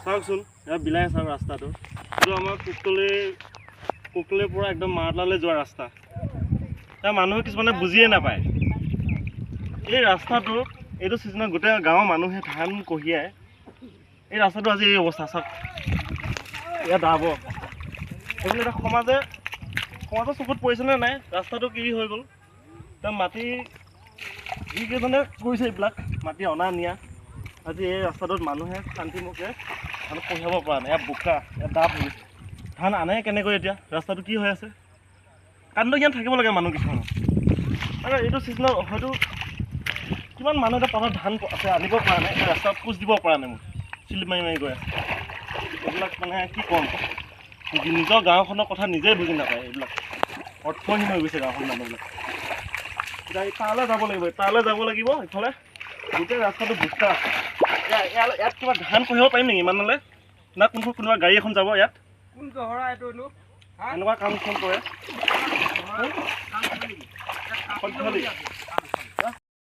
চাওকচোন ইয়াত বিলাহে চাওক ৰাস্তাটো এইটো আমাৰ কুকতলিৰ পৰা একদম মাৰতলালৈ যোৱা ৰাস্তা তাৰ মানুহে কিছুমানে বুজিয়ে নাপায় এই ৰাস্তাটো এইটো ছিজনত গোটেই গাঁৱৰ মানুহে ধান কঢ়িয়াই এই ৰাস্তাটো আজি এই অৱস্থা চাওক ইয়াত দাব এইবিলাক এটা সমাজৰ চকুত পৰিছেনে নাই ৰাস্তাটো কি হৈ গ'ল তাৰ মাটি যিকেইজনে কৰিছে এইবিলাক মাটি অনা নিয়া আজি এই ৰাস্তাটোত মানুহে শান্তিমুখে ধান কঢ়িয়াব পৰা নাই ইয়াত বোকা ইয়াত দাব হৈছে ধান আনে কেনেকৈ এতিয়া ৰাস্তাটো কি হৈ আছে কান্দ জ্ঞান থাকিব লাগে মানুহ কিছুমান আৰু এইটো ছিজনত হয়তো কিমান মানুহ এটা পথাৰত ধান আছে আনিব পৰা নাই ৰাস্তাত খোজ দিব পৰা নাই মোক চিলি মাৰি মাৰি গৈ আছে এইবিলাক মানে কি ক'ম নিজৰ গাঁওখনৰ কথা নিজেই বুজি নাপায় এইবিলাক অৰ্থহীন হৈ গৈছে গাঁওখনৰ মানুহবিলাক তালৈ যাব লাগিব ইফালে গোটেই ৰাস্তাটো বোকা ইয়াত কিবা ধান কঢ়িয়াব পাৰিম নেকি ইমানলৈ না কোনোবা গাড়ী এখন যাব ইয়াত এনেকুৱা কাম কৰে